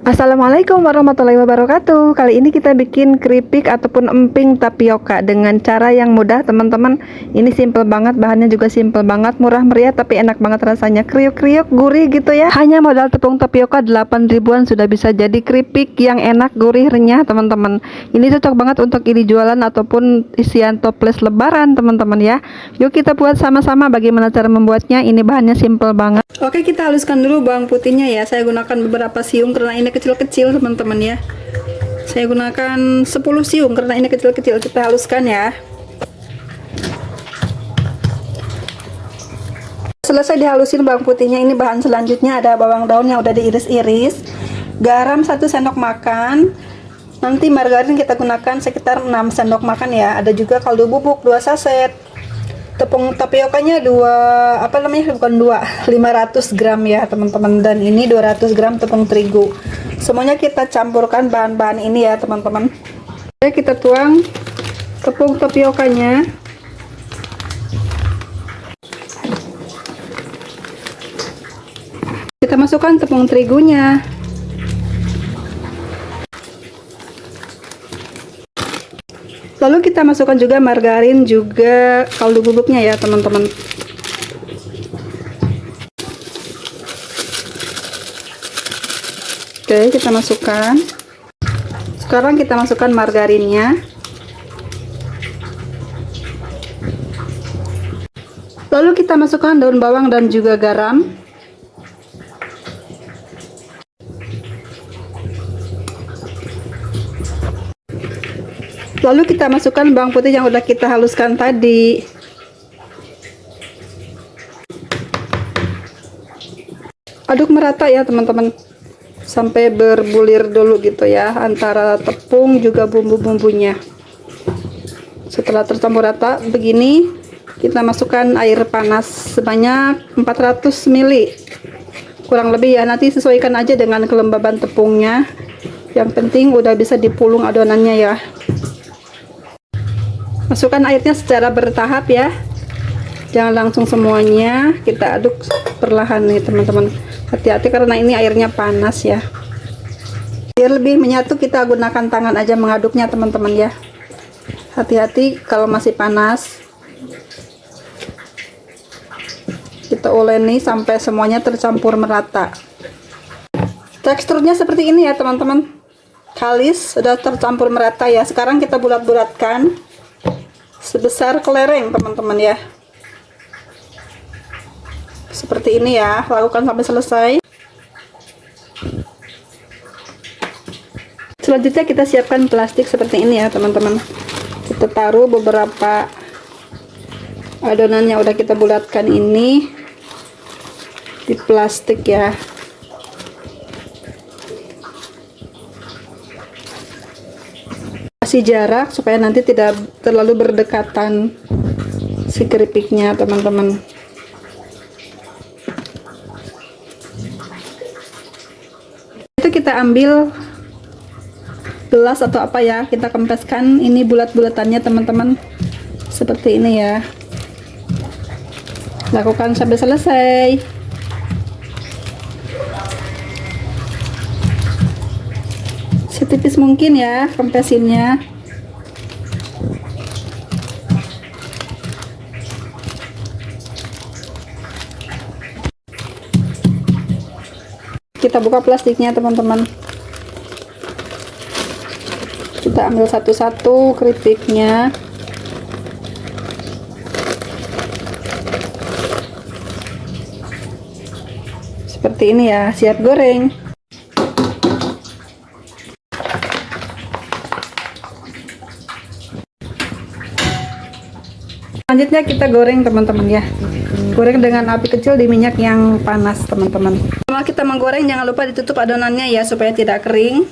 Assalamualaikum warahmatullahi wabarakatuh. Kali ini kita bikin keripik ataupun emping tapioka dengan cara yang mudah, teman-teman. Ini simple banget, bahannya juga simple banget, murah meriah tapi enak banget rasanya, kriuk-kriuk, gurih gitu ya. Hanya modal tepung tapioka 8 ribuan sudah bisa jadi keripik yang enak, gurih, renyah, teman-teman. Ini cocok banget untuk ide jualan ataupun isian toples lebaran, teman-teman ya. Yuk kita buat sama-sama bagaimana cara membuatnya. Ini bahannya simple banget. Oke, kita haluskan dulu bawang putihnya ya. Saya gunakan beberapa siung karena ini kecil-kecil, teman-teman ya. Saya gunakan 10 siung karena ini kecil-kecil. Kita haluskan ya. Selesai dihalusin bawang putihnya, ini bahan selanjutnya ada bawang daun yang udah diiris-iris, garam 1 sendok makan, nanti margarin kita gunakan sekitar 6 sendok makan ya. Ada juga kaldu bubuk 2 saset. Tepung tapiokanya 500 gram ya teman-teman, dan ini 200 gram tepung terigu. Semuanya kita campurkan bahan-bahan ini ya teman-teman. Oke, kita tuang tepung tapiokanya. Kita masukkan tepung terigunya. Lalu kita masukkan juga margarin, juga kaldu bubuknya ya teman-teman. Oke, kita masukkan. Sekarang kita masukkan margarinnya. Lalu kita masukkan daun bawang dan juga garam. Lalu kita masukkan bawang putih yang udah kita haluskan tadi. Aduk merata ya teman-teman, sampai berbulir dulu gitu ya antara tepung juga bumbu-bumbunya. Setelah tercampur rata begini, kita masukkan air panas sebanyak 400 ml kurang lebih ya, nanti sesuaikan aja dengan kelembaban tepungnya. Yang penting udah bisa dipulung adonannya ya. Masukkan airnya secara bertahap ya, jangan langsung semuanya, kita aduk perlahan nih teman-teman. Hati-hati karena ini airnya panas ya. Biar lebih menyatu kita gunakan tangan aja mengaduknya teman-teman ya. Hati-hati kalau masih panas. Kita uleni sampai semuanya tercampur merata. Teksturnya seperti ini ya teman-teman, kalis, sudah tercampur merata ya. Sekarang kita bulat-bulatkan sebesar kelereng teman-teman ya, seperti ini ya. Lakukan sampai selesai. Selanjutnya kita siapkan plastik seperti ini ya teman-teman. Kita taruh beberapa adonan yang udah kita bulatkan ini di plastik ya. Kasih jarak supaya nanti tidak terlalu berdekatan si keripiknya teman-teman. Itu kita ambil gelas atau apa ya, kita kempeskan ini bulat-bulatannya teman-teman, seperti ini ya. Lakukan sampai selesai. Setipis mungkin ya kempesinnya. Kita buka plastiknya teman-teman. Kita ambil satu-satu keripiknya. Seperti ini ya, siap goreng. Selanjutnya kita goreng teman-teman ya. Goreng dengan api kecil di minyak yang panas teman-teman. Setelah kita menggoreng, jangan lupa ditutup adonannya ya supaya tidak kering.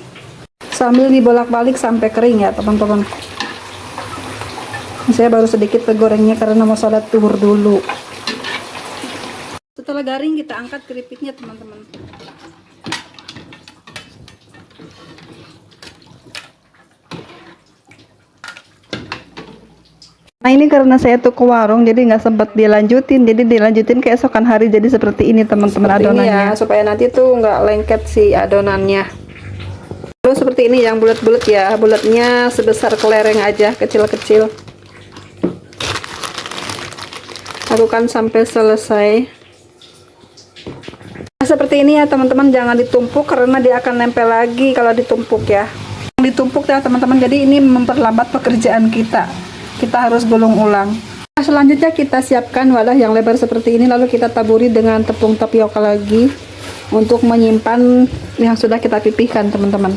Sambil dibolak-balik sampai kering ya teman-teman. Saya baru sedikit gorengnya karena mau sholat zuhur dulu. Setelah garing kita angkat keripiknya teman-teman. Nah ini karena saya tuh ke warung jadi nggak sempat dilanjutin, jadi dilanjutin keesokan hari, jadi seperti ini teman-teman adonannya. Ya, supaya nanti tuh nggak lengket si adonannya. perlu seperti ini yang bulat-bulat ya, bulatnya sebesar kelereng aja, kecil-kecil. Lakukan sampai selesai. Nah, seperti ini ya teman-teman, jangan ditumpuk karena dia akan nempel lagi kalau ditumpuk ya. Ditumpuk ya teman-teman, jadi ini memperlambat pekerjaan kita. Kita harus gulung ulang. Nah, selanjutnya kita siapkan wadah yang lebar seperti ini, lalu kita taburi dengan tepung tapioka lagi untuk menyimpan yang sudah kita pipihkan teman-teman.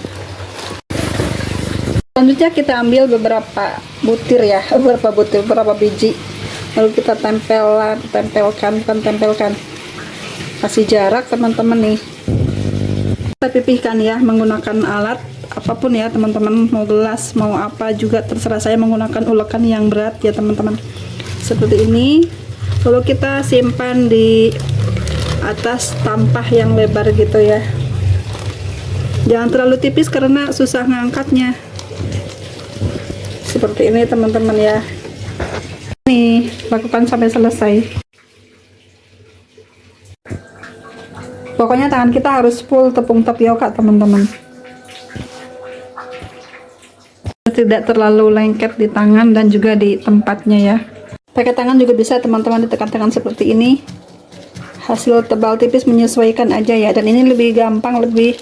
Selanjutnya kita ambil beberapa butir ya, beberapa biji, lalu kita tempelkan, kasih jarak teman-teman nih. Kita pipihkan ya menggunakan alat apapun ya teman-teman, mau gelas mau apa juga terserah, saya menggunakan ulekan yang berat ya teman-teman, seperti ini. Lalu kita simpan di atas tampah yang lebar gitu ya, jangan terlalu tipis karena susah ngangkatnya. Seperti ini teman-teman ya. Nih, lakukan sampai selesai. Pokoknya tangan kita harus full tepung tapioka teman-teman, tidak terlalu lengket di tangan dan juga di tempatnya ya. Pakai tangan juga bisa teman-teman, ditekan-tekan seperti ini. Hasil tebal tipis menyesuaikan aja ya, dan ini lebih gampang, lebih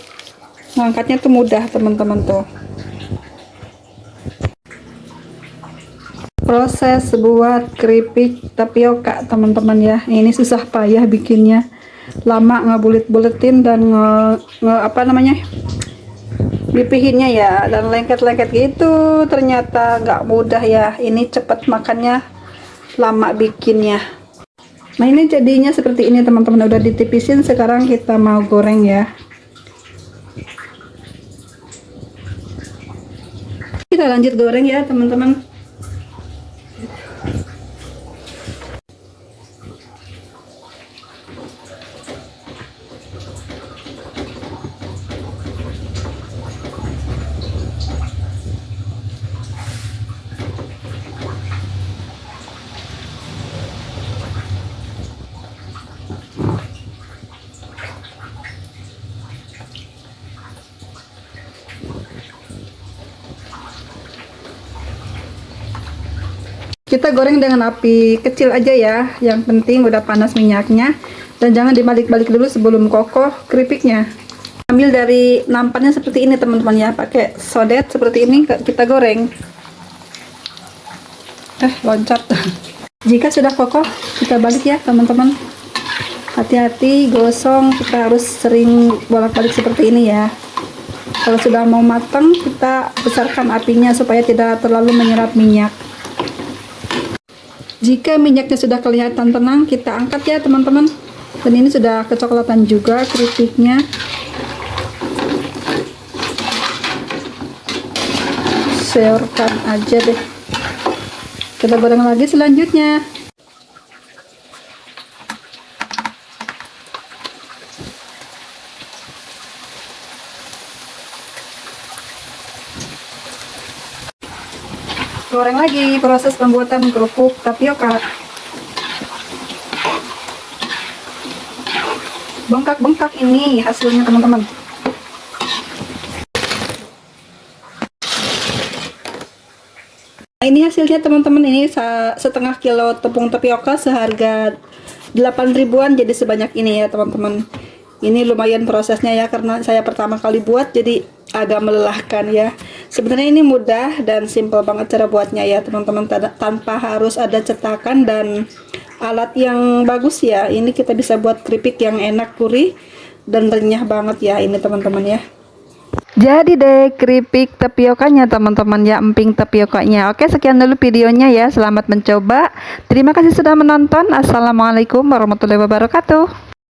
ngangkatnya tuh mudah teman-teman tuh. Proses buat keripik tapioka teman-teman ya, ini susah payah bikinnya, lama ngebulet-buletin dan dipihinnya ya, dan lengket-lengket gitu, ternyata nggak mudah ya. Ini cepet makannya, lama bikinnya. Nah ini jadinya seperti ini teman-teman, udah ditipisin. Sekarang kita mau goreng ya. Kita lanjut goreng ya teman-teman. Kita goreng dengan api kecil aja ya, yang penting udah panas minyaknya, dan jangan dibalik-balik dulu sebelum kokoh keripiknya. Ambil dari nampannya seperti ini teman-teman ya, pakai sodet seperti ini kita goreng. Loncat. Jika sudah kokoh kita balik ya teman-teman, hati-hati gosong, kita harus sering bolak-balik seperti ini ya. Kalau sudah mau matang kita besarkan apinya supaya tidak terlalu menyerap minyak. Jika minyaknya sudah kelihatan tenang, kita angkat ya teman-teman. Dan ini sudah kecoklatan juga keripiknya. Seorkan aja deh. Kita goreng lagi selanjutnya. Goreng lagi, proses pembuatan kerupuk tapioka. Bengkak-bengkak ini hasilnya teman-teman. Nah, ini hasilnya teman-teman, ini setengah kilo tepung tapioka seharga 8 ribuan jadi sebanyak ini ya teman-teman. Ini lumayan prosesnya ya, karena saya pertama kali buat jadi agak melelahkan ya. Sebenarnya ini mudah dan simple banget cara buatnya ya teman-teman, tanpa harus ada cetakan dan alat yang bagus ya. Ini kita bisa buat keripik yang enak, gurih dan renyah banget ya ini teman-teman ya. Jadi deh keripik tapiokanya teman-teman ya, emping tapiokanya. Oke, sekian dulu videonya ya, selamat mencoba. Terima kasih sudah menonton. Assalamualaikum warahmatullahi wabarakatuh.